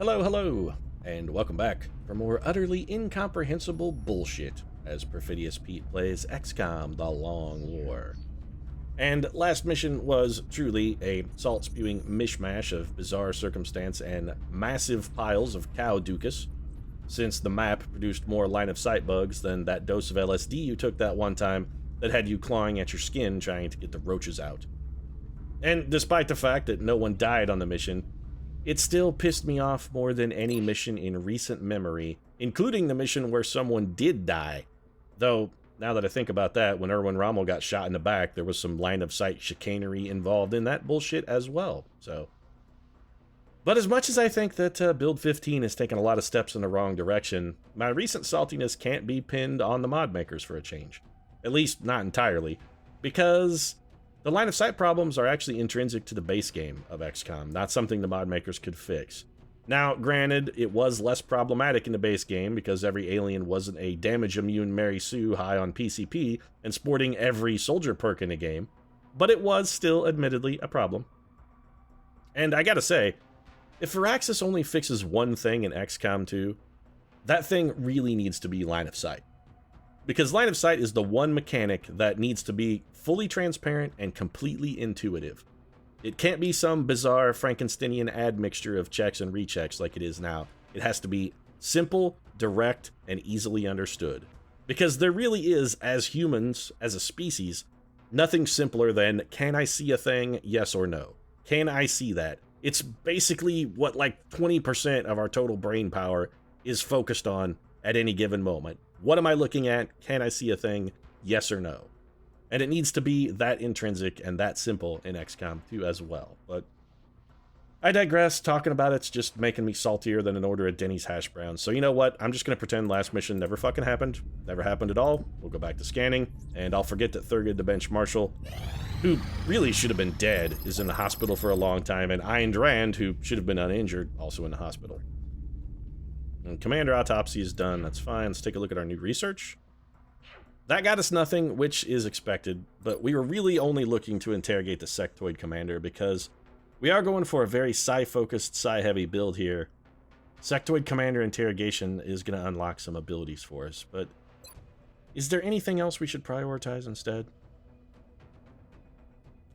Hello, hello, and welcome back for more utterly incomprehensible bullshit as Perfidious Pete plays XCOM: The Long War. And last mission was truly a salt-spewing mishmash of bizarre circumstance and massive piles of cow dookus, since the map produced more line-of-sight bugs than that dose of LSD you took that one time that had you clawing at your skin trying to get the roaches out. And despite the fact that no one died on the mission, it still pissed me off more than any mission in recent memory, including the mission where someone did die. Though, now that I think about that, when Erwin Rommel got shot in the back, there was some line-of-sight chicanery involved in that bullshit as well, so. But as much as I think that Build 15 has taken a lot of steps in the wrong direction, my recent saltiness can't be pinned on the mod makers for a change. At least, not entirely. Because the line-of-sight problems are actually intrinsic to the base game of XCOM, not something the mod makers could fix. Now, granted, it was less problematic in the base game because every alien wasn't a damage-immune Mary Sue high on PCP and sporting every soldier perk in the game, but it was still admittedly a problem. And I gotta say, if Firaxis only fixes one thing in XCOM 2, that thing really needs to be line-of-sight. Because line of sight is the one mechanic that needs to be fully transparent and completely intuitive. It can't be some bizarre Frankensteinian admixture of checks and rechecks like it is now. It has to be simple, direct, and easily understood. Because there really is, as humans, as a species, nothing simpler than, can I see a thing, yes or no? Can I see that? It's basically what like 20% of our total brain power is focused on at any given moment. What am I looking at? Can I see a thing? Yes or no? And it needs to be that intrinsic and that simple in XCOM 2 as well. But I digress. Talking about it's just making me saltier than an order of Denny's hash browns. So you know what? I'm just going to pretend last mission never fucking happened. Never happened at all. We'll go back to scanning. And I'll forget that Thurgood the Bench Marshal, who really should have been dead, is in the hospital for a long time. And Ian Durand, who should have been uninjured, also in the hospital. And Commander Autopsy is done, that's fine. Let's take a look at our new research. That got us nothing, which is expected, but we were really only looking to interrogate the Sectoid Commander because we are going for a very psi-focused, psi-heavy build here. Sectoid Commander interrogation is going to unlock some abilities for us, but is there anything else we should prioritize instead?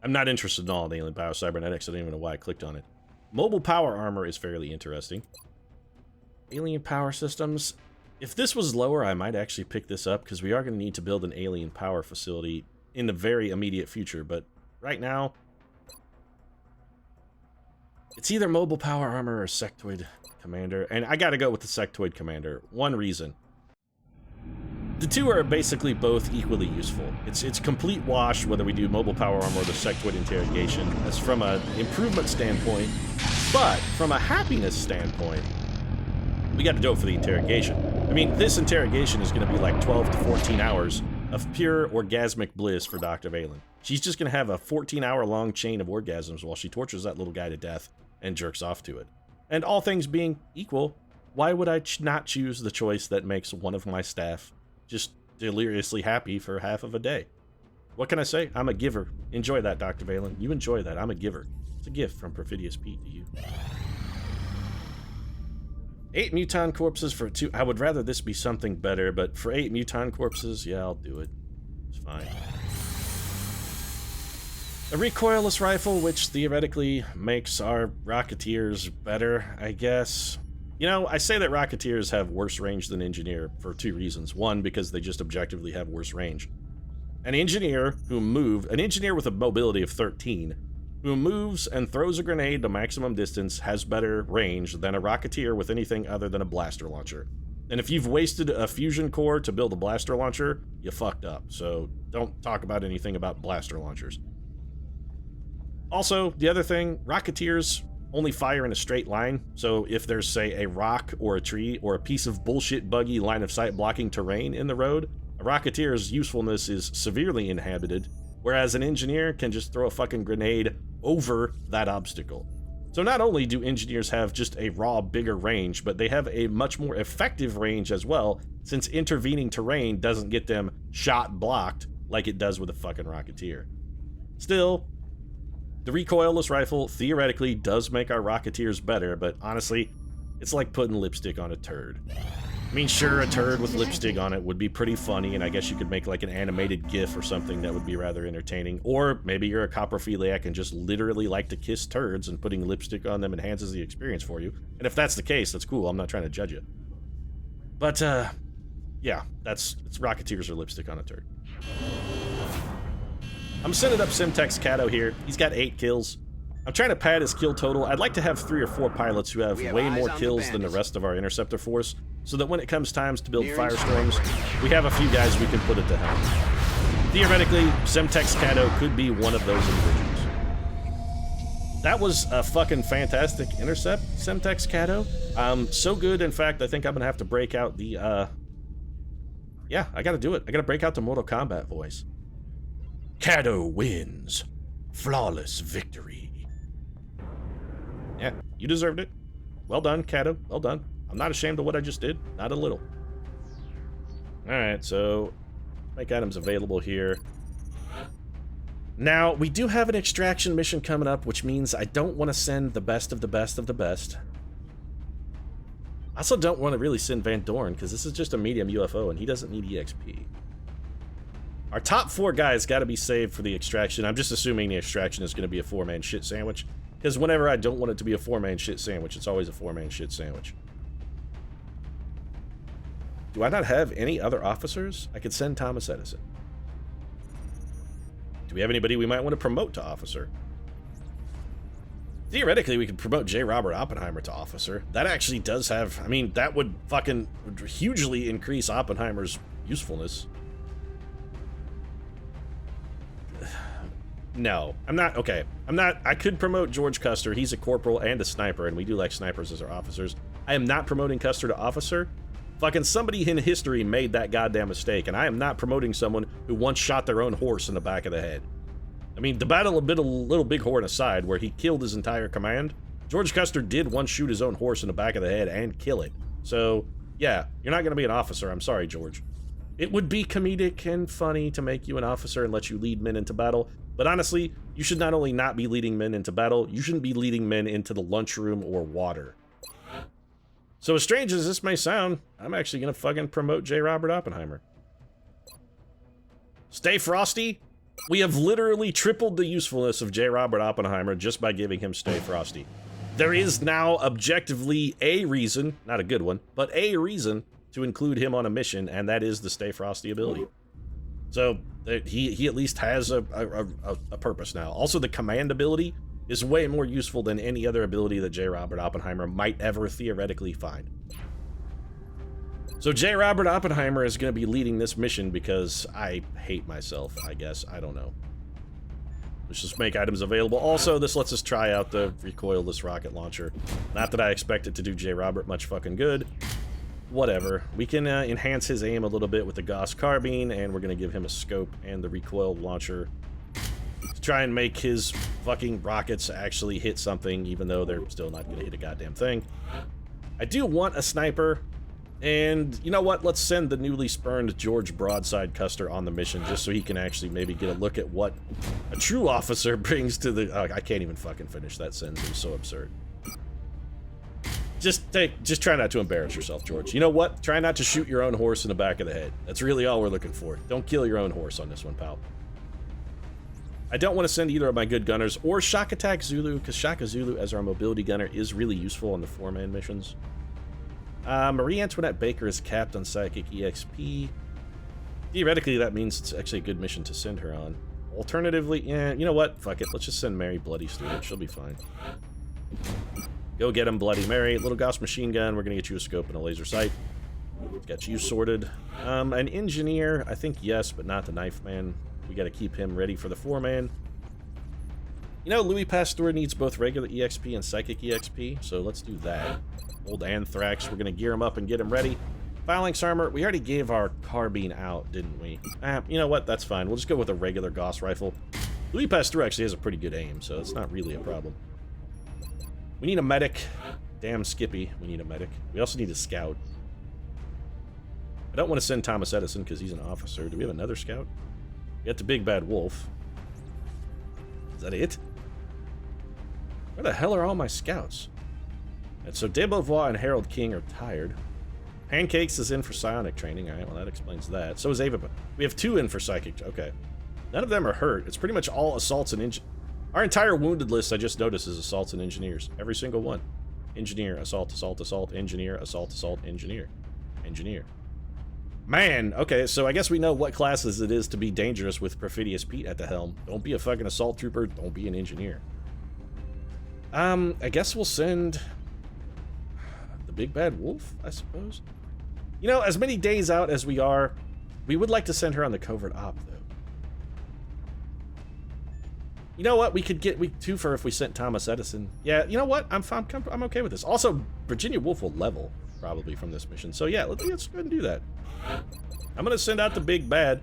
I'm not interested in all in alien biocybernetics, I don't even know why I clicked on it. Mobile power armor is fairly interesting. Alien power systems. If this was lower, I might actually pick this up because we are going to need to build an alien power facility in the very immediate future. But right now, it's either mobile power armor or Sectoid Commander. And I got to go with the Sectoid Commander. One reason. The two are basically both equally useful. It's complete wash whether we do mobile power armor or the Sectoid interrogation. That's from an improvement standpoint. But from a happiness standpoint, we got to do it for the interrogation. I mean, this interrogation is going to be like 12 to 14 hours of pure orgasmic bliss for Dr. Valen. She's just going to have a 14-hour-long chain of orgasms while she tortures that little guy to death and jerks off to it. And all things being equal, why would I not choose the choice that makes one of my staff just deliriously happy for half of a day? What can I say? I'm a giver. Enjoy that, Dr. Valen. You enjoy that. I'm a giver. It's a gift from Perfidious Pete to you. 8 muton corpses for 2. I would rather this be something better, but for 8 muton corpses, yeah, I'll do it. It's fine. A recoilless rifle, which theoretically makes our Rocketeers better, I guess. You know, I say that Rocketeers have worse range than Engineer for 2 reasons. One, because they just objectively have worse range. An Engineer with a mobility of 13, who moves and throws a grenade to maximum distance has better range than a Rocketeer with anything other than a blaster launcher. And if you've wasted a fusion core to build a blaster launcher, you fucked up. So don't talk about anything about blaster launchers. Also, the other thing, Rocketeers only fire in a straight line. So if there's, say, a rock or a tree or a piece of bullshit buggy line of sight blocking terrain in the road, a Rocketeer's usefulness is severely inhibited, whereas an Engineer can just throw a fucking grenade over that obstacle. So not only do Engineers have just a raw bigger range, but they have a much more effective range as well, since intervening terrain doesn't get them shot blocked like it does with a fucking Rocketeer. Still, the recoilless rifle theoretically does make our Rocketeers better, but honestly, It's like putting lipstick on a turd. I mean, sure, a turd with lipstick on it would be pretty funny, and I guess you could make like an animated GIF or something that would be rather entertaining. Or maybe you're a coprophiliac and just literally like to kiss turds, and putting lipstick on them enhances the experience for you. And if that's the case, that's cool. I'm not trying to judge you. But, yeah, it's Rocketeers or lipstick on a turd. I'm sending up Simtex Cato here. He's got 8 kills. I'm trying to pad his kill total. I'd like to have 3 or 4 pilots who have way more kills than the rest of our interceptor force, so that when it comes times to build firestorms, we have a few guys we can put at the helm. Theoretically, Simtex Cato could be one of those individuals. That was a fucking fantastic intercept, Simtex Cato. So good, in fact, I think I'm gonna have to break out the, yeah, I gotta do it. I gotta break out the Mortal Kombat voice. Cato wins. Flawless victory. Yeah, you deserved it. Well done, Cato. Well done. I'm not ashamed of what I just did. Not a little. Alright, so make items available here. Now, we do have an extraction mission coming up, which means I don't want to send the best of the best of the best. I also don't want to really send Van Dorn, because this is just a medium UFO, and he doesn't need EXP. Our top 4 guys got to be saved for the extraction. I'm just assuming the extraction is going to be a 4-man shit sandwich, because whenever I don't want it to be a 4-man shit sandwich, it's always a 4-man shit sandwich. Do I not have any other officers? I could send Thomas Edison. Do we have anybody we might want to promote to officer? Theoretically, we could promote J. Robert Oppenheimer to officer. That actually does have... I mean, that would fucking hugely increase Oppenheimer's usefulness. No, I'm not... Okay, I'm not... I could promote George Custer. He's a corporal and a sniper, and we do like snipers as our officers. I am not promoting Custer to officer. Fucking somebody in history made that goddamn mistake, and I am not promoting someone who once shot their own horse in the back of the head. I mean, the Battle of Little Bighorn aside, where he killed his entire command, George Custer did once shoot his own horse in the back of the head and kill it. So, yeah, you're not going to be an officer. I'm sorry, George. It would be comedic and funny to make you an officer and let you lead men into battle, but honestly, you should not only not be leading men into battle, you shouldn't be leading men into the lunchroom or water. So as strange as this may sound, I'm actually going to fucking promote J. Robert Oppenheimer. Stay Frosty? We have literally tripled the usefulness of J. Robert Oppenheimer just by giving him Stay Frosty. There is now objectively a reason, not a good one, but a reason to include him on a mission, and that is the Stay Frosty ability. So he at least has a purpose now. Also, the command ability is way more useful than any other ability that J. Robert Oppenheimer might ever theoretically find. So J. Robert Oppenheimer is going to be leading this mission because I hate myself, I guess. I don't know. Let's just make items available. Also, this lets us try out the recoilless rocket launcher. Not that I expect it to do J. Robert much fucking good. Whatever. We can enhance his aim a little bit with the Gauss carbine, and we're going to give him a scope and the recoil launcher to try and make his fucking rockets actually hit something, even though they're still not going to hit a goddamn thing. I do want a sniper, and you know what? Let's send the newly spurned George Broadside Custer on the mission just so he can actually maybe get a look at what a true officer brings to the... Oh, I can't even fucking finish that sentence. It was so absurd. Just try not to embarrass yourself, George. You know what? Try not to shoot your own horse in the back of the head. That's really all we're looking for. Don't kill your own horse on this one, pal. I don't want to send either of my good gunners or Shock Attack Zulu, because Shaka Zulu as our mobility gunner is really useful on the 4-man missions. Marie Antoinette Baker is capped on Psychic EXP. Theoretically, that means it's actually a good mission to send her on. Alternatively, yeah, you know what? Fuck it. Let's just send Mary Bloody Stewart. She'll be fine. Go get him, Bloody Mary. Little Gauss machine gun. We're going to get you a scope and a laser sight. Got you sorted. An engineer, I think yes, but not the knife man. We got to keep him ready for the 4-man. You know, Louis Pasteur needs both regular EXP and Psychic EXP, so let's do that. Old Anthrax, we're going to gear him up and get him ready. Phalanx armor, we already gave our carbine out, didn't we? You know what? That's fine. We'll just go with a regular Gauss rifle. Louis Pasteur actually has a pretty good aim, so it's not really a problem. We need a medic. Damn Skippy, we need a medic. We also need a scout. I don't want to send Thomas Edison because he's an officer. Do we have another scout? We got the Big Bad Wolf. Is that it? Where the hell are all my scouts? And so De Beauvoir and Harold King are tired. Pancakes is in for psionic training. All right, well, that explains that. So is Ava. We have 2 in for psychic. Okay. None of them are hurt. It's pretty much all assaults and our entire wounded list, I just noticed, is assaults and engineers. Every single one. Engineer, assault, assault, assault, engineer, assault, assault, engineer. Engineer. Man, okay, so I guess we know what classes it is to be dangerous with Perfidious Pete at the helm. Don't be a fucking assault trooper. Don't be an engineer. I guess we'll send the big bad wolf, I suppose. You know, as many days out as we are, we would like to send her on the covert op, though. You know what? We could get week 2 for if we sent Thomas Edison. Yeah, you know what? I'm okay with this. Also, Virginia Woolf will level, probably, from this mission. So yeah, let's go ahead and do that. I'm going to send out the big bad.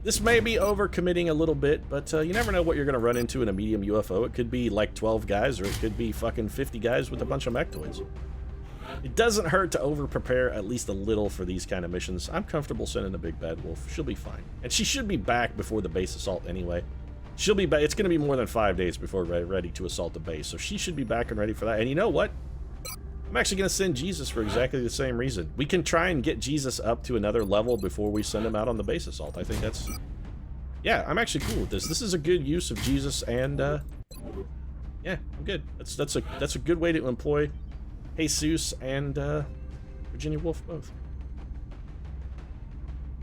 This may be overcommitting a little bit, but you never know what you're going to run into in a medium UFO. It could be like 12 guys, or it could be fucking 50 guys with a bunch of mechtoids. It doesn't hurt to over-prepare at least a little for these kind of missions. I'm comfortable sending a big bad wolf. She'll be fine. And she should be back before the base assault anyway. She'll be back. It's going to be more than 5 days before we're ready to assault the base, so she should be back and ready for that. And you know what? I'm actually going to send Jesus for exactly the same reason. We can try and get Jesus up to another level before we send him out on the base assault. I think that's... Yeah, I'm actually cool with this. This is a good use of Jesus, and yeah, I'm good. That's a good way to employ Jesus and Virginia Woolf both.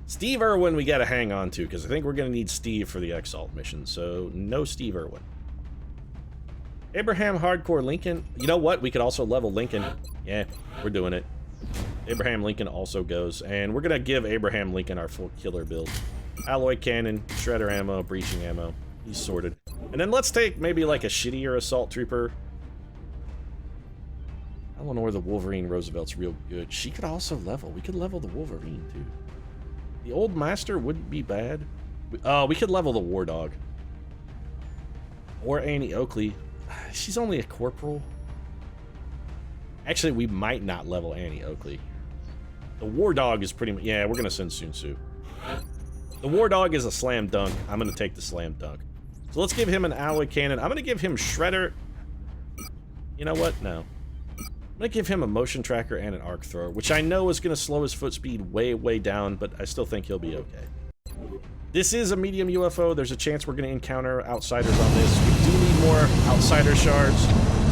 Steve Irwin we got to hang on to, because I think we're going to need Steve for the Exalt mission, so no Steve Irwin. Abraham Hardcore Lincoln. You know what? We could also level Lincoln. Yeah, we're doing it. Abraham Lincoln also goes, and we're going to give Abraham Lincoln our full killer build. Alloy cannon, shredder ammo, breaching ammo. He's sorted. And then let's take maybe like a shittier assault trooper. Eleanor the Wolverine Roosevelt's real good. She could also level. We could level the Wolverine too. The Old Master wouldn't be bad. Oh, we could level the War Dog. Or Annie Oakley. She's only a corporal. Actually, we might not level Annie Oakley. The War Dog is pretty much... Yeah, we're going to send Sun Tzu. The War Dog is a slam dunk. I'm going to take the slam dunk. So let's give him an alloy cannon. I'm going to give him Shredder. You know what? No. I'm going to give him a motion tracker and an arc thrower, which I know is going to slow his foot speed way, way down, but I still think he'll be okay. This is a medium UFO. There's a chance we're going to encounter outsiders on this. We do need more outsider shards,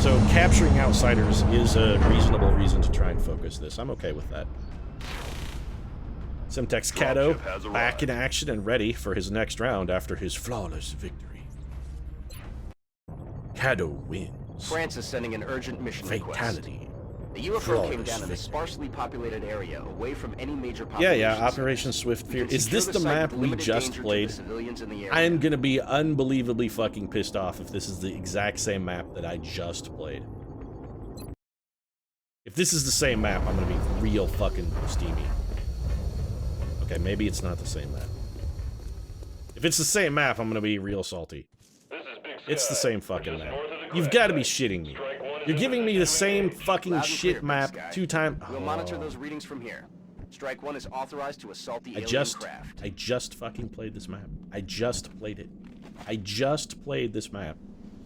so capturing outsiders is a reasonable reason to try and focus this. I'm okay with that. Semtex Cato back in action and ready for his next round after his flawless victory. Cato wins. France is sending an urgent mission Fatality. request. The UFO came down in a sparsely populated area away from any major population. Yeah, Operation Swift Fear. Is this the map we just played? I am gonna be unbelievably fucking pissed off if this is the exact same map that I just played. If this is the same map, I'm gonna be real fucking steamy. Okay, maybe it's not the same map. If it's the same map, I'm gonna be real salty. It's the same fucking map. You've got to be shitting me. You're giving me the same fucking shit map 2 times. We'll monitor those readings from here. Strike 1 is authorized to assault the alien craft. I just fucking played this map. I just played it. I just played this map.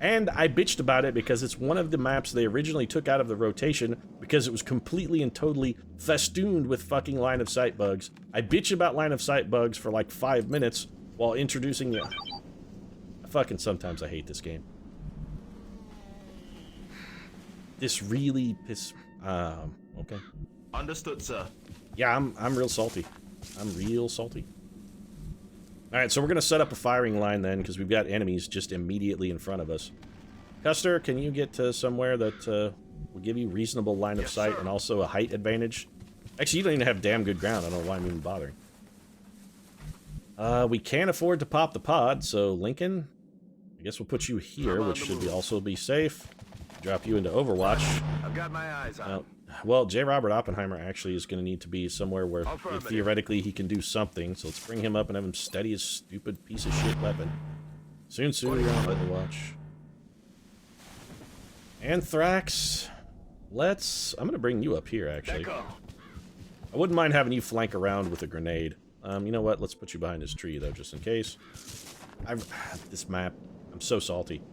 And I bitched about it because it's one of the maps they originally took out of the rotation because it was completely and totally festooned with fucking line of sight bugs. I bitch about line of sight bugs for like 5 minutes while introducing the... Fucking sometimes I hate this game. This really okay. Understood, sir. Yeah, I'm real salty. I'm real salty. Alright, so we're gonna set up a firing line then, because we've got enemies just immediately in front of us. Custer, can you get to somewhere that will give you reasonable line of sight and also a height advantage? Actually, you don't even have damn good ground. I don't know why I'm even bothering. We can't afford to pop the pod, so Lincoln, I guess we'll put you here, which should also be safe. Drop you into Overwatch. I've got my eyes on. Well, J. Robert Oppenheimer actually is going to need to be somewhere where theoretically he can do something, so let's bring him up and have him steady his stupid piece of shit weapon. Soon, you're on Overwatch. Anthrax. I'm going to bring you up here, actually. I wouldn't mind having you flank around with a grenade. You know what? Let's put you behind this tree, though, just in case. This map, I'm so salty.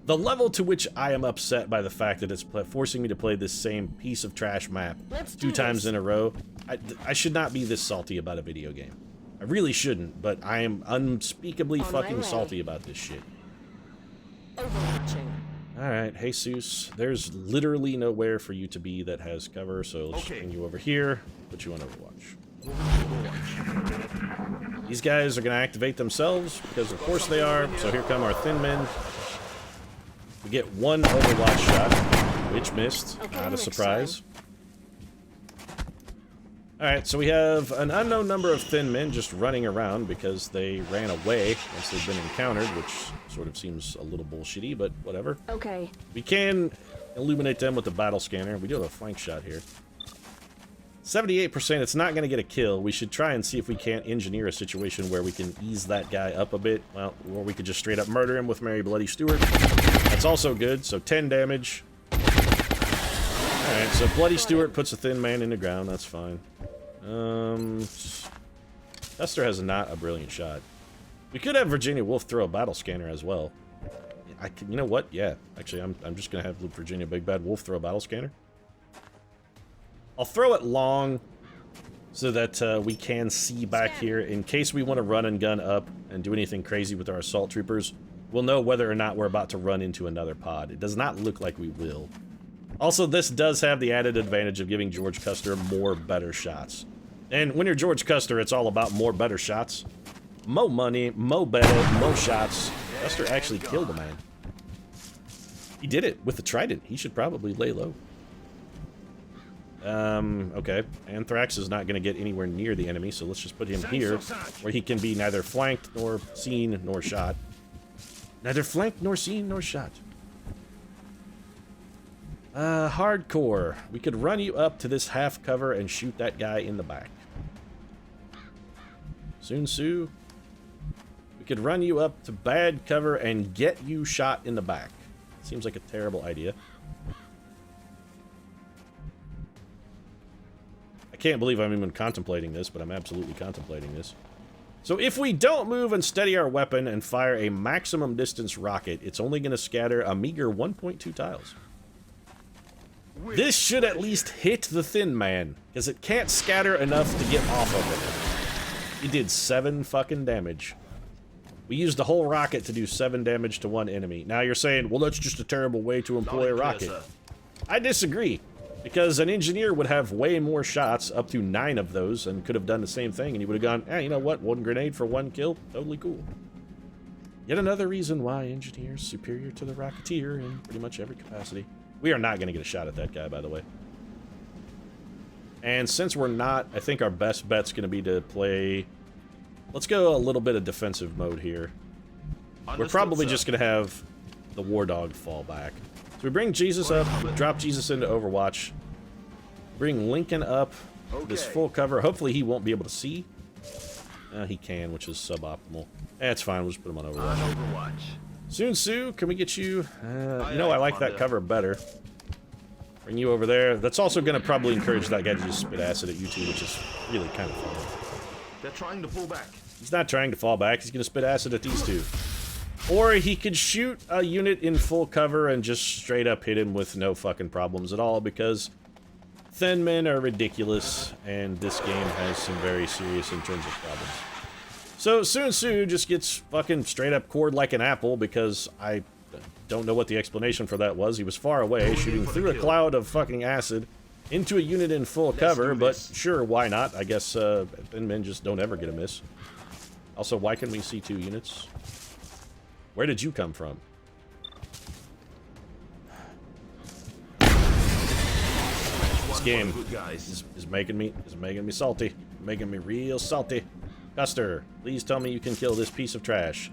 The level to which I am upset by the fact that it's forcing me to play this same piece of trash map 2 times in a row. I should not be this salty about a video game. I really shouldn't, but I am unspeakably fucking salty about this shit. Alright, Jesus, there's literally nowhere for you to be that has cover, so let's bring you over here, put you on Overwatch. These guys are going to activate themselves, because of course they are, so here come our thin men. We get 1 Overwatch shot, which missed, not a surprise. Alright, so we have an unknown number of thin men just running around because they ran away once they've been encountered, which sort of seems a little bullshitty, but whatever. Okay. We can illuminate them with the battle scanner. We do have a flank shot here. 78%, it's not going to get a kill. We should try and see if we can't engineer a situation where we can ease that guy up a bit. Well, or we could just straight up murder him with Mary Bloody Stewart. That's also good, so 10 damage. Alright, so Bloody Stewart puts a thin man in the ground, that's fine. Custer has not a brilliant shot. We could have Virginia Woolf throw a battle scanner as well. You know what? Yeah, actually, I'm just gonna have Virginia Big Bad Wolf throw a battle scanner. I'll throw it long so that we can see back here in case we want to run and gun up and do anything crazy with our assault troopers. We'll know whether or not we're about to run into another pod. It does not look like we will. Also, this does have the added advantage of giving George Custer more better shots. And when you're George Custer, it's all about more better shots. Mo money, mo better, mo shots. Custer actually killed a man. He did it with the trident. He should probably lay low. Okay. Anthrax is not going to get anywhere near the enemy, so let's just put him here, where he can be neither flanked, nor seen, nor shot. Neither flanked, nor seen, nor shot. Hardcore. We could run you up to this half cover and shoot that guy in the back. Sun Tzu. We could run you up to bad cover and get you shot in the back. Seems like a terrible idea. I can't believe I'm even contemplating this, but I'm absolutely contemplating this. So if we don't move and steady our weapon and fire a maximum distance rocket, it's only going to scatter a meager 1.2 tiles. This should at least hit the thin man, because it can't scatter enough to get off of it. It did 7 fucking damage. We used the whole rocket to do 7 damage to 1 enemy. Now you're saying, well, that's just a terrible way to employ a rocket. I disagree, because an engineer would have way more shots, up to 9 of those, and could have done the same thing, and he would have gone, you know what, 1 grenade for 1 kill, totally cool. Yet another reason why engineers superior to the Rocketeer in pretty much every capacity. We are not going to get a shot at that guy, by the way. And since we're not, I think our best bet's going to be to play... Let's go a little bit of defensive mode here. We're probably just going to have the War Dog fall back. So we bring Jesus up, drop Jesus into Overwatch. Bring Lincoln up, this full cover. Hopefully he won't be able to see. He can, which is suboptimal. It's fine, we'll just put him on Overwatch. Sun Tzu, can we get you? You know, I like that cover better. Bring you over there. That's also going to probably encourage that guy to just spit acid at you two, which is really kind of fun. They're trying to pull back. He's not trying to fall back. He's going to spit acid at these two. Or he could shoot a unit in full cover and just straight up hit him with no fucking problems at all, because thin men are ridiculous, and this game has some very serious intrinsic problems. So Sun Tzu just gets fucking straight up cored like an apple, because I don't know what the explanation for that was. He was far away, shooting through a cloud of fucking acid into a unit in full cover, but sure, why not? I guess thin men just don't ever get a miss. Also, why can we see 2 units? Where did you come from? This game is making me salty. Making me real salty. Custer, please tell me you can kill this piece of trash.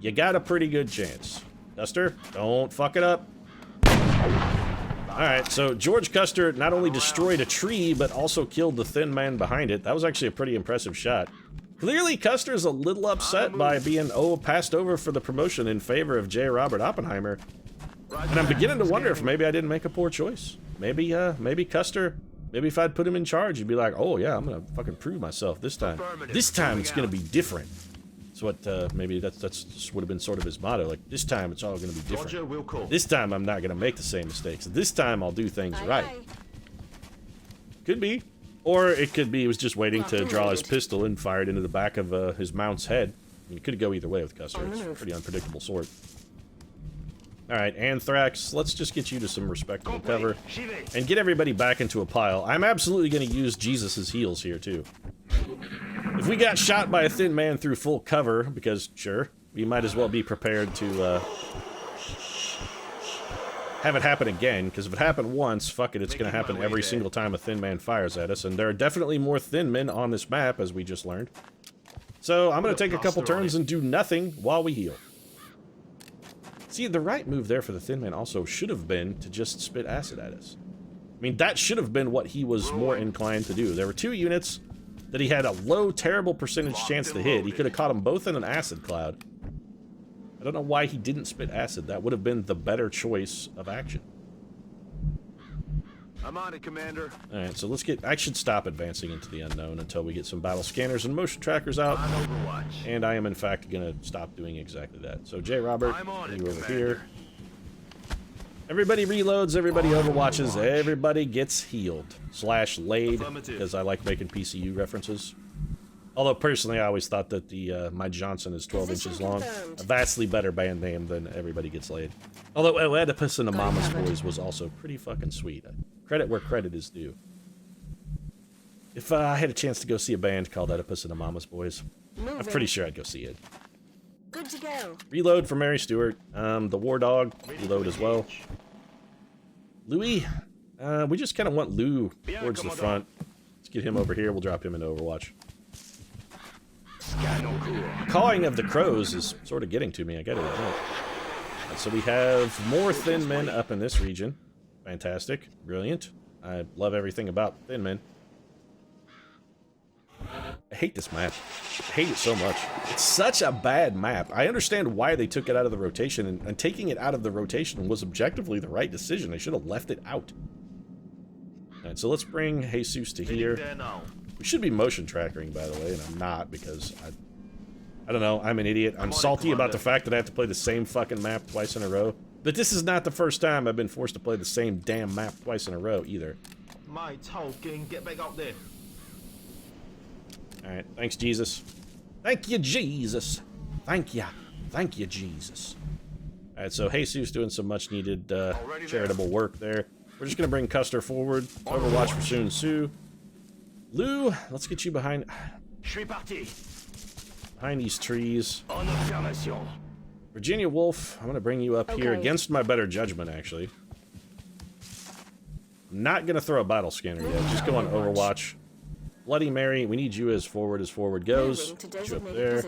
You got a pretty good chance. Custer, don't fuck it up. Alright, so George Custer not only destroyed a tree, but also killed the thin man behind it. That was actually a pretty impressive shot. Clearly, Custer's a little upset by being, passed over for the promotion in favor of J. Robert Oppenheimer. And I'm beginning to wonder if maybe I didn't make a poor choice. Maybe Custer, maybe if I'd put him in charge, he'd be like, oh yeah, I'm gonna fucking prove myself this time. This time it's gonna be different. So what, maybe that's just would have been sort of his motto, like, this time it's all going to be different. Roger, we'll call. This time I'm not going to make the same mistakes. This time I'll do things right. Could be. Or it could be he was just waiting to draw his pistol and fire it into the back of his mount's head. I mean, it could go either way with Custer. It's a pretty unpredictable sort. Alright, Anthrax, let's just get you to some respectable cover. And get everybody back into a pile. I'm absolutely going to use Jesus' heals here, too. If we got shot by a thin man through full cover, because, sure, we might as well be prepared to, have it happen again, because if it happened once, fuck it, it's going to happen every single time a thin man fires at us, and there are definitely more thin men on this map, as we just learned. So, I'm going to take a couple turns and do nothing while we heal. See, the right move there for the thin man also should have been to just spit acid at us. I mean, that should have been what he was more inclined to do. There were 2 units that he had a low, terrible percentage chance to hit. He could have caught them both in an acid cloud. I don't know why he didn't spit acid. That would have been the better choice of action. I'm on it, Commander. Alright, so let's get... I should stop advancing into the unknown until we get some battle scanners and motion trackers out. On Overwatch. And I am, in fact, going to stop doing exactly that. So, J. Robert, you over here. Everybody reloads, everybody overwatches, everybody gets healed. / laid, because I like making PCU references. Although, personally, I always thought that the my Johnson is 12 inches long. A vastly better band name than Everybody Gets Laid. Although, Oedipus and the Mama's Boys was also pretty fucking sweet. Credit where credit is due. If I had a chance to go see a band called Oedipus and the Mama's Boys, I'm pretty sure I'd go see it. Good to go. Reload for Mary Stewart. The War Dog, reload as well. Louis, we just kind of want Lou towards the front. Let's get him over here. We'll drop him into Overwatch. Cawing of the crows is sort of getting to me, I gotta admit. So we have more thin men up in this region. Fantastic. Brilliant. I love everything about thin men. I hate this map. I hate it so much. It's such a bad map. I understand why they took it out of the rotation, and taking it out of the rotation was objectively the right decision. They should have left it out. Alright, so let's bring Jesus to here. We should be motion trackering, by the way, and I'm not, because I don't know, I'm an idiot. I'm salty about the fact that I have to play the same fucking map twice in a row. But this is not the first time I've been forced to play the same damn map twice in a row, either. My token, get back out there. Alright, thanks, Jesus. Thank you, Jesus. Thank you. Thank you, Jesus. Alright, so Jesus doing some much-needed charitable work there. We're just gonna bring Custer forward. Overwatch for Sun Tzu. Lou, let's get you behind these trees. Virginia Wolf, I'm gonna bring you up here against my better judgment, actually. I'm not gonna throw a battle scanner yet. Just go on Overwatch. Bloody Mary, we need you as forward goes. Get you up there.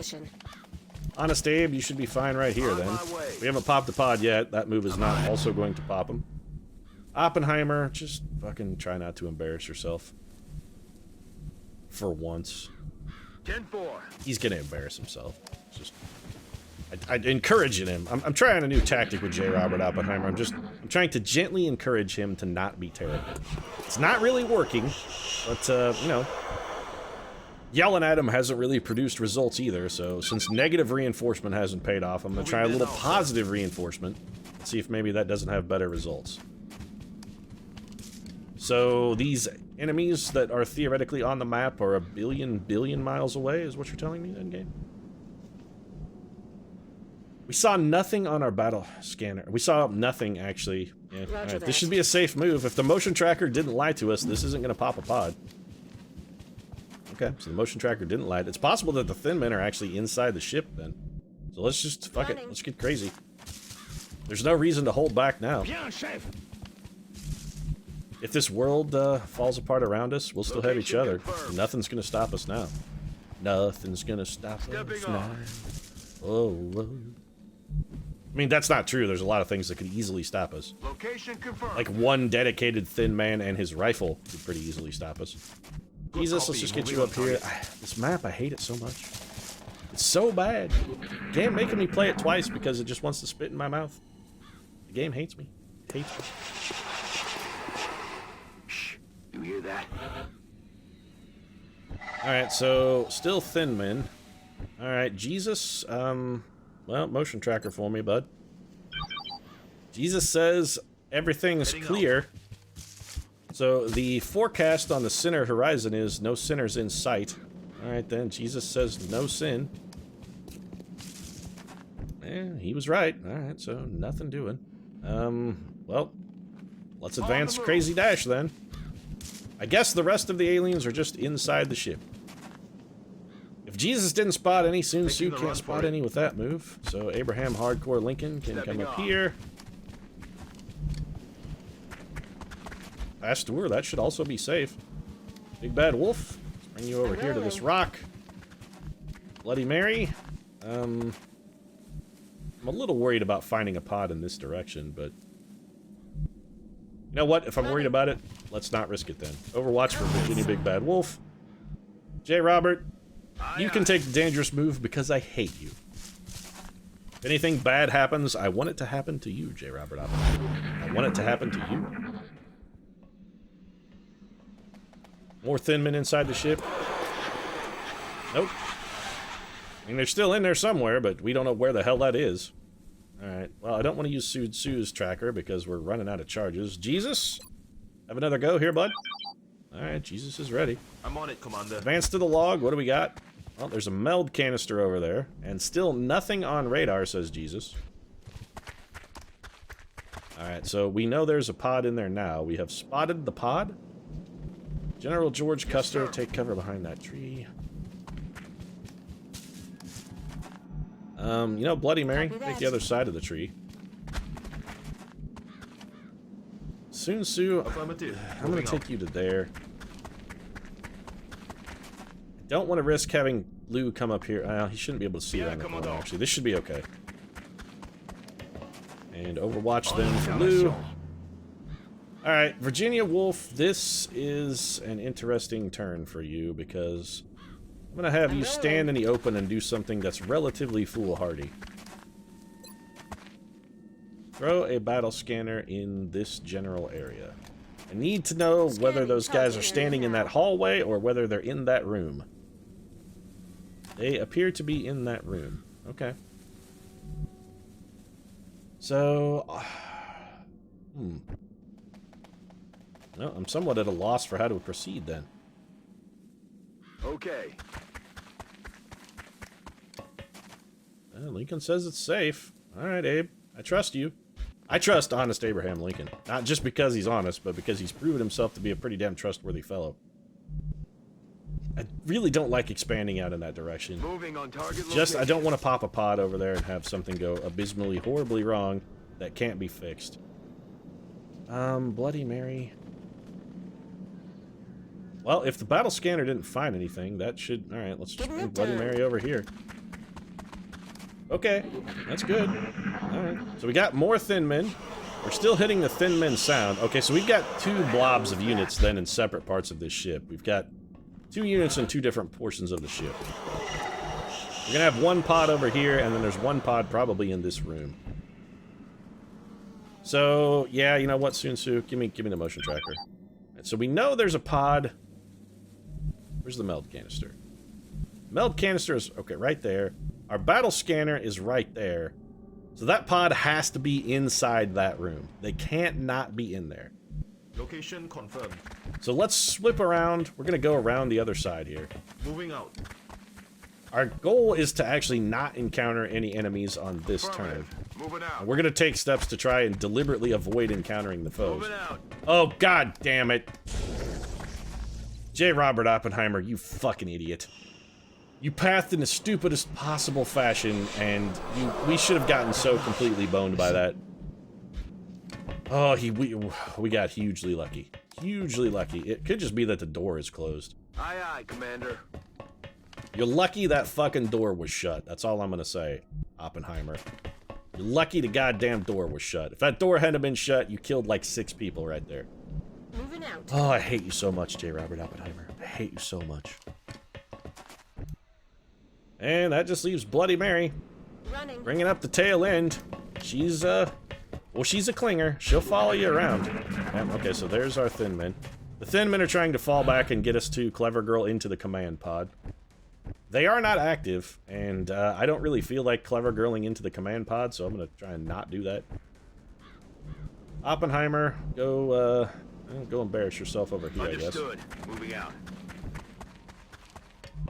Honest Abe, you should be fine right here then. We haven't popped the pod yet. That move is not also going to pop him. Oppenheimer, just fucking try not to embarrass yourself. For once. 10-4. He's gonna embarrass himself. Just, I encourage him. I'm trying a new tactic with J. Robert Oppenheimer. I'm trying to gently encourage him to not be terrible. It's not really working, but you know, yelling at him hasn't really produced results either. So since negative reinforcement hasn't paid off, I'm gonna try a little positive reinforcement. See if maybe that doesn't have better results. So these enemies that are theoretically on the map are 1 billion miles away, is what you're telling me, then, game? We saw nothing on our battle scanner. We saw nothing, actually. Yeah. Right. This should be a safe move. If the motion tracker didn't lie to us, this isn't going to pop a pod. Okay, so the motion tracker didn't lie. It's possible that the thin men are actually inside the ship, then. So let's just, fuck it. Let's get crazy. There's no reason to hold back now. If this world falls apart around us, we'll still have each other. Nothing's gonna stop us now. Nothing's gonna stop us now. Oh, oh. I mean, that's not true. There's a lot of things that could easily stop us. Location confirmed. Like one dedicated thin man and his rifle could pretty easily stop us. Jesus, let's just get you up here. This map, I hate it so much. It's so bad. The game making me play it twice because it just wants to spit in my mouth. The game hates me. It hates me. You hear that? Alright, so still thin men. Alright, Jesus, well, motion tracker for me, bud. Jesus says everything is clear. So the forecast on the center horizon is no sinners in sight. Alright then, Jesus says no sin. He was right. Alright, so nothing doing. Well, let's advance Crazy Dash then. I guess the rest of the aliens are just inside the ship. If Jesus didn't spot any, soon Sue can't spot any with that move. So Abraham Hardcore Lincoln can come up here. Past Tour, that should also be safe. Big Bad Wolf, let's bring you over here to this rock. Bloody Mary. I'm a little worried about finding a pod in this direction, but... You know what? If I'm worried about it, let's not risk it then. Overwatch for Virginia Big Bad Wolf. J. Robert, you can take the dangerous move because I hate you. If anything bad happens, I want it to happen to you, J. Robert. I want it to happen to you. More thin men inside the ship. Nope. I mean, they're still in there somewhere, but we don't know where the hell that is. Alright, well, I don't want to use Sue's tracker because we're running out of charges. Jesus? Have another go here, bud? Alright, Jesus is ready. I'm on it, Commander. Advance to the log. What do we got? Well, there's a meld canister over there. And still nothing on radar, says Jesus. Alright, so we know there's a pod in there now. We have spotted the pod. General George Custer, take cover behind that tree. You know, Bloody Mary, take the other side of the tree. Soon Sue, I'm gonna take you to there. I don't want to risk having Lou come up here. He shouldn't be able to see around the corner, actually. This should be okay. And Overwatch then for Lou. Alright, Virginia Wolf, this is an interesting turn for you because I'm gonna have you stand in the open and do something that's relatively foolhardy. Throw a battle scanner in this general area. I need to know whether those guys are standing in that hallway or whether they're in that room. They appear to be in that room. Okay. So... No, I'm somewhat at a loss for how to proceed then. Okay. Lincoln says it's safe. Alright, Abe. I trust you. I trust honest Abraham Lincoln. Not just because he's honest, but because he's proven himself to be a pretty damn trustworthy fellow. I really don't like expanding out in that direction. Moving on target Just, I don't want to pop a pod over there and have something go abysmally, horribly wrong that can't be fixed. Bloody Mary. Well, if the battle scanner didn't find anything, that should... Alright, let's just bring Bloody Mary over here. Okay, that's good. Alright, so we got more thin men. We're still hitting the thin men sound. Okay, so we've got two blobs of units then in separate parts of this ship. We've got 2 units in 2 different portions of the ship. We're gonna have 1 pod over here, and then there's 1 pod probably in this room. So, yeah, you know what, Sun Tzu? Give me the motion tracker. Right, so we know there's a pod... Where's the meld canister? Meld canister is, okay, right there. Our battle scanner is right there. So that pod has to be inside that room. They can't not be in there. Location confirmed. So let's slip around. We're going to go around the other side here. Moving out. Our goal is to actually not encounter any enemies on this turn. Moving out. And we're going to take steps to try and deliberately avoid encountering the foes. Moving out. Oh, god damn it. J. Robert Oppenheimer, you fucking idiot. You pathed in the stupidest possible fashion, and we should have gotten so completely boned by that. Oh, we got hugely lucky. Hugely lucky. It could just be that the door is closed. Aye, aye, Commander. You're lucky that fucking door was shut. That's all I'm gonna say, Oppenheimer. You're lucky the goddamn door was shut. If that door hadn't been shut, you killed like 6 people right there. Moving out. Oh, I hate you so much, J. Robert Oppenheimer. I hate you so much. And that just leaves Bloody Mary. Running. Bringing up the tail end. She's, well, she's a clinger. She'll follow you around. Okay, so there's our thin men. The thin men are trying to fall back and get us to Clever Girl into the command pod. They are not active, and I don't really feel like clever girling into the command pod, so I'm going to try and not do that. Oppenheimer, go embarrass yourself over here, Understood. Moving out.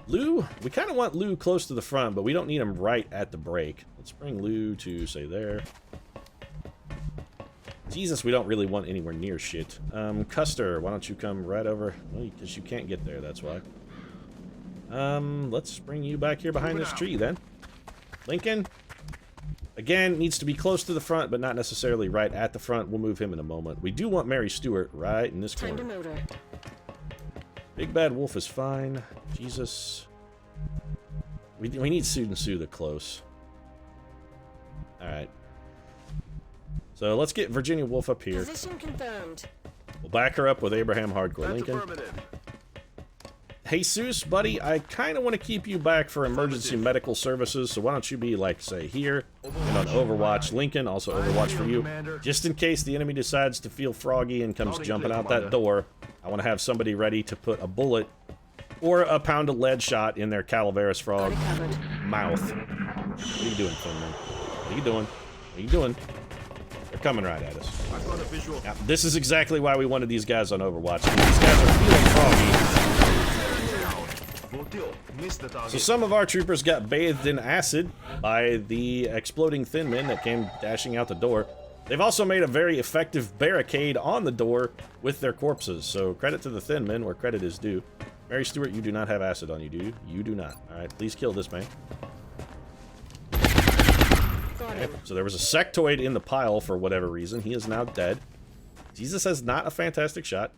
Lou, we kind of want Lou close to the front, but we don't need him right at the break. Let's bring Lou to, say, there. Jesus, we don't really want anywhere near shit. Custer, why don't you come right over? Well, because you can't get there, that's why. Let's bring you back here behind this tree, then. Lincoln, again, needs to be close to the front, but not necessarily right at the front. We'll move him in a moment. We do want Mary Stewart right in this corner. Time to motor. Big Bad Wolf is fine. Jesus. We need Sue and Sue the close. Alright. So let's get Virginia Woolf up here. Position confirmed. We'll back her up with Abraham Hardcore That's Lincoln. affirmative. Jesus, buddy, I kind of want to keep you back for emergency medical services, so why don't you be, like, say, here, and on Overwatch. Lincoln, also Overwatch for you. Just in case the enemy decides to feel froggy and comes jumping out that door, I want to have somebody ready to put a bullet or a pound of lead shot in their Calaveras frog mouth. What are you doing, Finman? What are you doing? What are you doing? They're coming right at us. I've got a visual. Yeah, this is exactly why we wanted these guys on Overwatch. These guys are feeling froggy. So some of our troopers got bathed in acid by the exploding thin men that came dashing out the door. They've also made a very effective barricade on the door with their corpses, so credit to the thin men where credit is due. Mary Stewart, you do not have acid on you, do you? You do not. Alright, please kill this man. Okay, so there was a sectoid in the pile for whatever reason. He is now dead. Jesus has not a fantastic shot.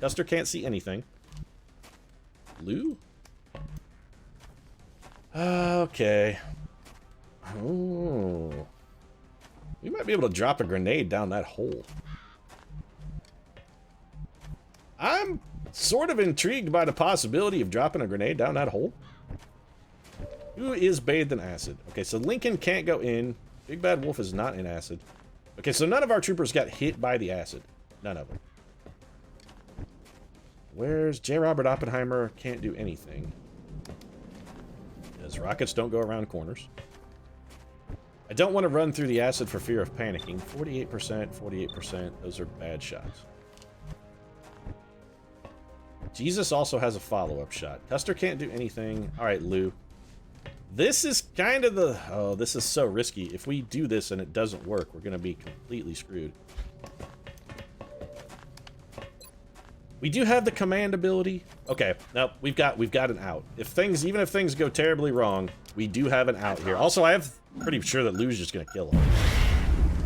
Custer can't see anything. Lou? Okay. Oh. We might be able to drop a grenade down that hole. I'm sort of intrigued by the possibility of dropping a grenade down that hole. Who is bathed in acid? Okay, so Lincoln can't go in. Big Bad Wolf is not in acid. Okay, so none of our troopers got hit by the acid. None of them. Where's J. Robert Oppenheimer? Can't do anything. Because rockets don't go around corners. I don't want to run through the acid for fear of panicking. 48%, 48%. Those are bad shots. Jesus also has a follow-up shot. Custer can't do anything. Alright, Lou. This is kind of the... Oh, this is so risky. If we do this and it doesn't work, we're going to be completely screwed. We do have the command ability. Okay, now we've got an out. Even if things go terribly wrong, we do have an out here. Also, I'm pretty sure that Lou's just gonna kill him.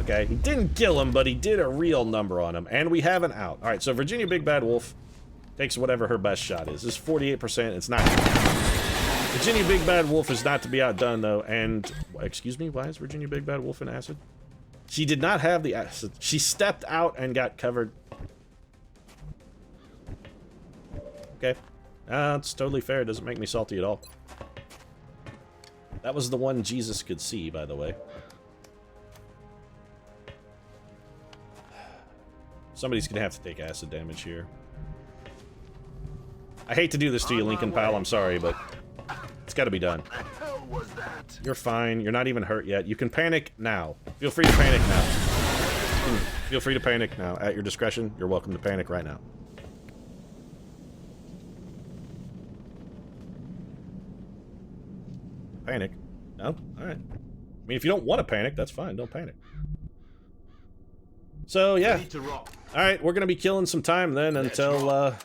Okay, he didn't kill him, but he did a real number on him, and we have an out. All right, so Virginia Big Bad Wolf takes whatever her best shot is. This is 48%. It's not. Virginia Big Bad Wolf is not to be outdone though. And excuse me, why is Virginia Big Bad Wolf in acid? She did not have the acid. She stepped out and got covered. Okay. It's totally fair. It doesn't make me salty at all. That was the one Jesus could see, by the way. Somebody's gonna have to take acid damage here. I hate to do this to you, Lincoln pal. I'm sorry, but it's gotta be done. What the hell was that? You're fine. You're not even hurt yet. You can panic now. Feel free to panic now. Feel free to panic now. At your discretion, you're welcome to panic right now. Panic? No? Alright. I mean, if you don't want to panic, that's fine. Don't panic. So, yeah. Alright, we're gonna be killing some time then until,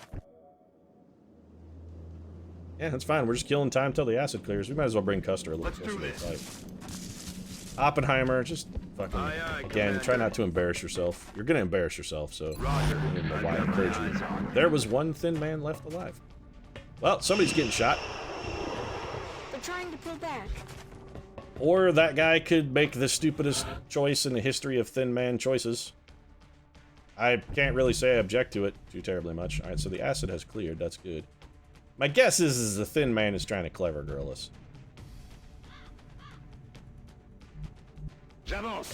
yeah, that's fine. We're just killing time until the acid clears. We might as well bring Custer a little closer to the fight. Oppenheimer, just fucking... Again, try not to embarrass yourself. You're gonna embarrass yourself, so... I don't know why I encourage you. There was one thin man left alive. Well, somebody's getting shot. Trying to pull back. Or that guy could make the stupidest choice in the history of thin man choices. I can't really say I object to it too terribly much. Alright, so the acid has cleared. That's good. My guess is the thin man is trying to clever girl us.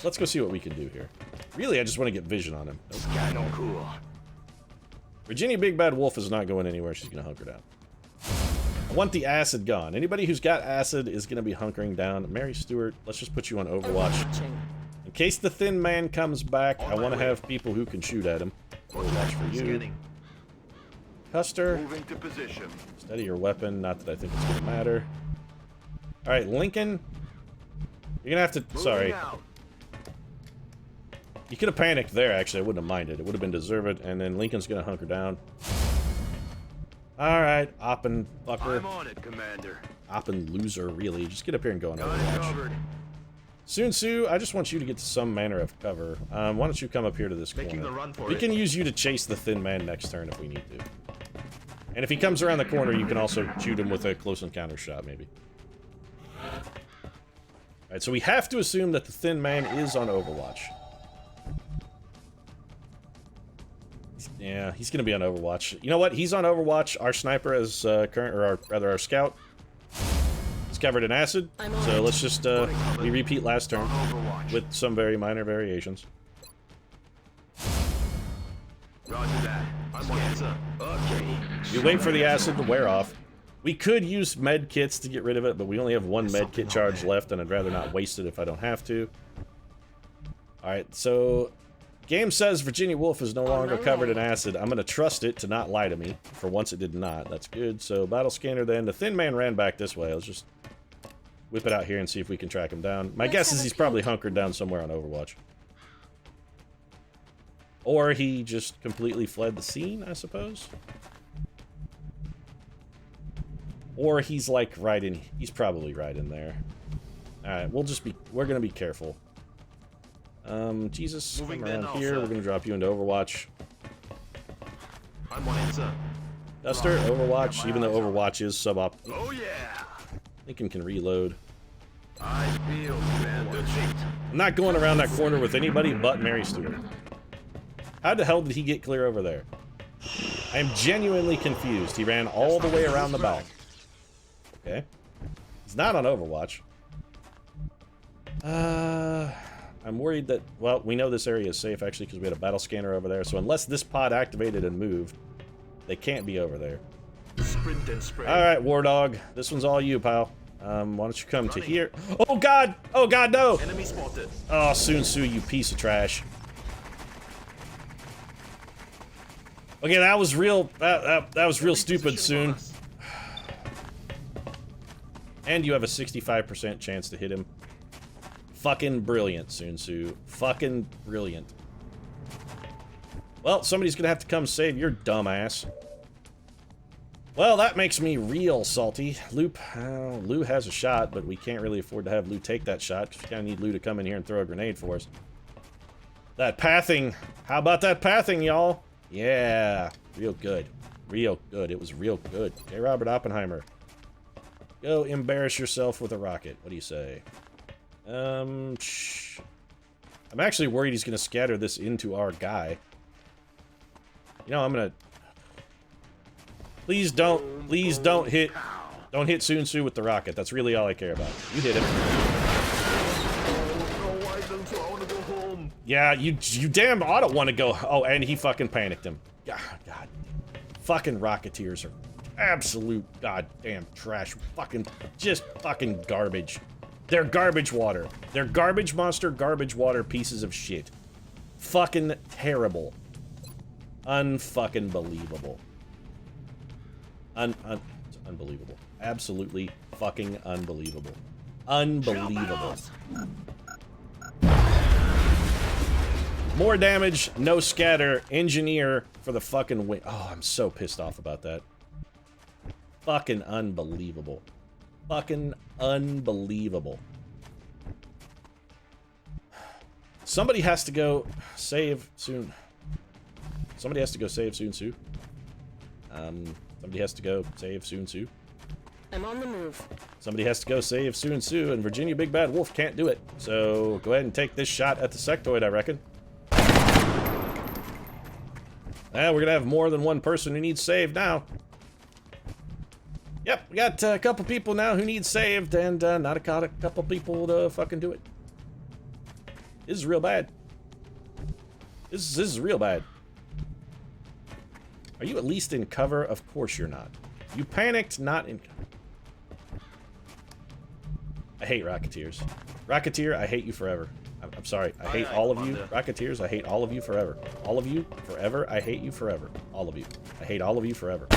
Let's go see what we can do here. Really, I just want to get vision on him. Nope. Virginia Big Bad Wolf is not going anywhere. She's going to hunker down. I want the acid gone. Anybody who's got acid is going to be hunkering down. Mary Stewart, let's just put you on Overwatch. In case the Thin Man comes back, I want to have people who can shoot at him. Overwatch for you. Scanning. Custer, Moving to position. steady your weapon. Not that I think it's going to matter. Alright, Lincoln. You're going to have to... Moving Sorry. out. You could have panicked there, actually. I wouldn't have minded. It would have been deserved. And then Lincoln's going to hunker down. Alright, Oppen fucker. I'm on it, Commander. Oppen loser, really. Just get up here and go on Got it Overwatch. covered. Sun Tzu, I just want you to get to some manner of cover. Why don't you come up here to this Making corner? the run for We it. can use you to chase the Thin Man next turn if we need to. And if he comes around the corner, you can also shoot him with a close encounter shot, maybe. Alright, so we have to assume that the Thin Man is on Overwatch. Yeah, he's gonna be on Overwatch. You know what? He's on Overwatch. Our sniper is our scout is covered in acid. So let's just we repeat last turn Overwatch. with some very minor variations. Roger that. I'm on it, sir. Okay. We wait for the acid to wear off. We could use med kits to get rid of it, but we only have one med kit charge left, and I'd rather not waste it if I don't have to. Alright, so... Game says Virginia Woolf is no longer covered in acid. I'm going to trust it to not lie to me. For once it did not. That's good. So, battle scanner then. The Thin Man ran back this way. Let's just whip it out here and see if we can track him down. My guess is he's probably hunkered down somewhere on Overwatch. Or he just completely fled the scene, I suppose. Or he's like right in... He's probably right in there. Alright, we're going to be careful. Jesus, Moving come then, around here. sir. We're gonna drop you into Overwatch. I'm on it, sir. Duster, Overwatch, even though Overwatch is subop. Oh yeah. Lincoln can reload. I feel Commander. I'm not going around that corner with anybody but Mary Stewart. How the hell did he get clear over there? I am genuinely confused. He ran all the way around the back. Okay. He's not on Overwatch. I'm worried that, well, we know this area is safe, actually, because we had a battle scanner over there. So unless this pod activated and moved, they can't be over there. Sprint and spray. All right, War Dog. This one's all you, pal. Why don't you come to here? Oh, God! Oh, God, no! Enemy spotted. Oh, Sun Tzu, you piece of trash. Okay, that was real... That was real stupid, Sun. And you have a 65% chance to hit him. Fucking brilliant, Sun Tzu. Fucking brilliant. Well, somebody's gonna have to come save your dumb ass. Well, that makes me real salty. Lou has a shot, but we can't really afford to have Lou take that shot, because we kinda need Lou to come in here and throw a grenade for us. That pathing! How about that pathing, y'all? Yeah. Real good. Real good. It was real good. Okay, Robert Oppenheimer. Go embarrass yourself with a rocket. What do you say? I'm actually worried he's gonna scatter this into our guy. You know, I'm gonna... Please don't hit Sun Tzu with the rocket. That's really all I care about. You hit him. No, I don't want to go home. Yeah, you damn ought to want to go. Oh, and he fucking panicked him. God. Fucking Rocketeers are absolute goddamn trash. Just fucking garbage. They're garbage water. They're garbage monster, garbage water pieces of shit. Fucking terrible. Unfucking believable. Unbelievable. Absolutely fucking unbelievable. Unbelievable. More damage, no scatter, engineer for the fucking win. Oh, I'm so pissed off about that. Fucking unbelievable. Fucking unbelievable. Somebody has to go save soon. Somebody has to go save Sun Tzu. Somebody has to go save Sun Tzu. I'm on the move. Somebody has to go save Sun Tzu, and Virginia Big Bad Wolf can't do it. So go ahead and take this shot at the sectoid, I reckon. We're gonna have more than one person who needs saved now. Yep, we got a couple people now who need saved, and not a couple people to fucking do it. This is real bad. This is real bad. Are you at least in cover? Of course you're not. You panicked, not in... I hate Rocketeers. Rocketeer, I hate you forever. I'm sorry. I hate all of you. Rocketeers, I hate all of you forever. All of you, forever. I hate you forever. All of you. I hate all of you forever.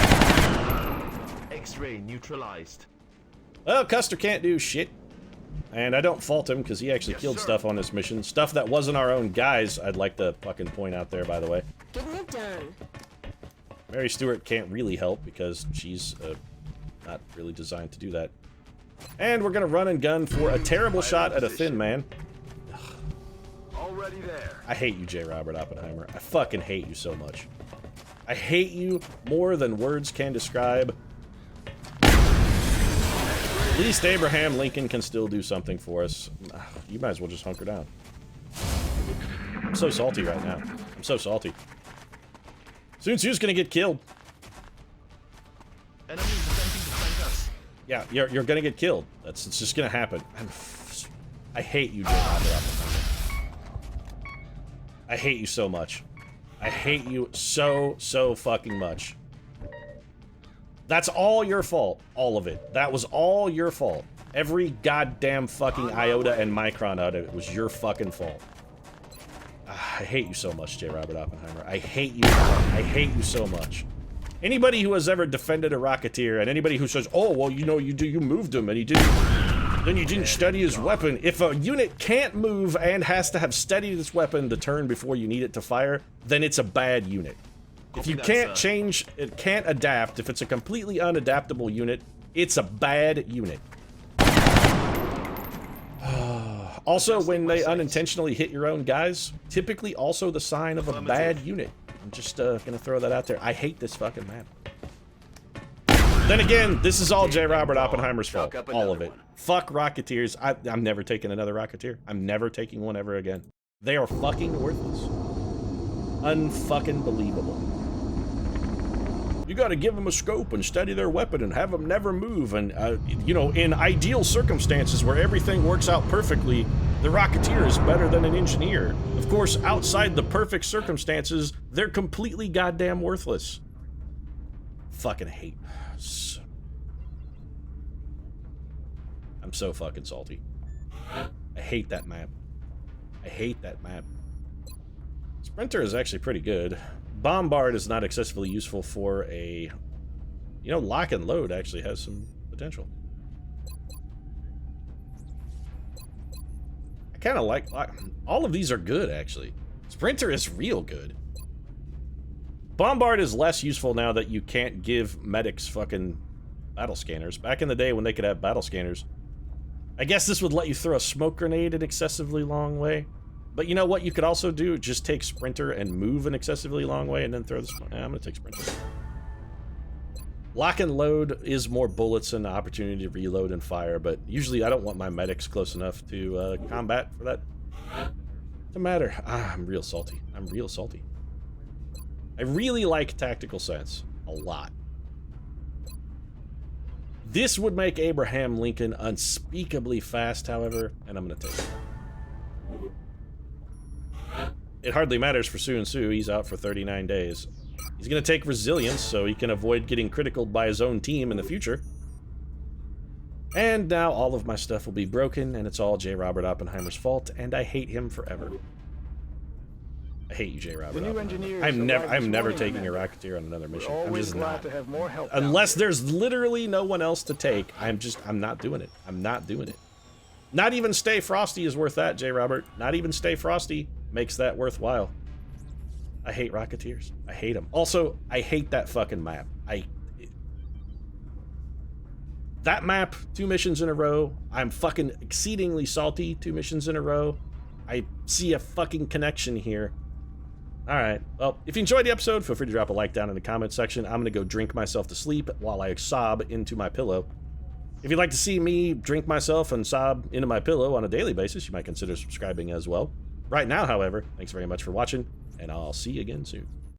X-ray neutralized. Well, Custer can't do shit. And I don't fault him, because he actually killed stuff on this mission. Stuff that wasn't our own guys, I'd like to fucking point out there, by the way. Getting it done. Mary Stewart can't really help, because she's not really designed to do that. And we're gonna run and gun for a terrible shot at a thin man. Already there. I hate you, J. Robert Oppenheimer. I fucking hate you so much. I hate you more than words can describe. At least Abraham Lincoln can still do something for us. You might as well just hunker down. I'm so salty right now. I'm so salty. Soon Sue's gonna get killed. Enemies attempting to flank us. Yeah, you're gonna get killed. It's just gonna happen. I hate you, J. Robert Oppenheimer. I hate you so much. I hate you so fucking much. That's all your fault. All of it. That was all your fault. Every goddamn fucking iota and micron out of it was your fucking fault. I hate you so much, J. Robert Oppenheimer. I hate you. I hate you so much. Anybody who has ever defended a Rocketeer, and anybody who says, oh, well, you know, you moved him, and he didn't... Then you didn't study his weapon. If a unit can't move and has to have studied its weapon the turn before you need it to fire, then it's a bad unit. If you can't change, it can't adapt, if it's a completely unadaptable unit, it's a bad unit. Also, when they unintentionally hit your own guys, typically also the sign of a bad unit. I'm just gonna throw that out there. I hate this fucking map. Then again, this is all J. Robert Oppenheimer's fault. All of it. Fuck Rocketeers. I'm never taking another Rocketeer. I'm never taking one ever again. They are fucking worthless. Unfucking believable. You gotta give them a scope and study their weapon and have them never move. And, you know, in ideal circumstances where everything works out perfectly, the Rocketeer is better than an engineer. Of course, outside the perfect circumstances, they're completely goddamn worthless. Fucking hate. I'm so fucking salty. I hate that map. I hate that map. Sprinter is actually pretty good. Bombard is not excessively useful for a... You know, lock and load actually has some potential. I kind of like... All of these are good, actually. Sprinter is real good. Bombard is less useful now that you can't give medics fucking battle scanners. Back in the day when they could have battle scanners, I guess this would let you throw a smoke grenade an excessively long way. But you know what you could also do? Just take Sprinter and move an excessively long way and then throw the smoke. I'm gonna take Sprinter. Lock and load is more bullets and opportunity to reload and fire, but usually I don't want my medics close enough to combat for that to matter. I'm real salty. I'm real salty. I really like tactical sense a lot. This would make Abraham Lincoln unspeakably fast, however, and I'm gonna take it. It hardly matters for Sue and Sue. He's out for 39 days. He's gonna take resilience so he can avoid getting criticaled by his own team in the future. And now all of my stuff will be broken, and it's all J. Robert Oppenheimer's fault, and I hate him forever. I hate you, J. Robert Oppenheimer. I'm never taking a Rocketeer on another mission. I'm just not. To have more help Unless there's literally no one else to take, I'm not doing it. I'm not doing it. Not even Stay Frosty is worth that, J. Robert. Not even Stay Frosty makes that worthwhile. I hate Rocketeers. I hate them. Also, I hate that fucking map. That map, 2 missions in a row. I'm fucking exceedingly salty 2 missions in a row. I see a fucking connection here. Alright, well, if you enjoyed the episode, feel free to drop a like down in the comment section. I'm gonna go drink myself to sleep while I sob into my pillow. If you'd like to see me drink myself and sob into my pillow on a daily basis, you might consider subscribing as well. Right now, however, thanks very much for watching, and I'll see you again soon.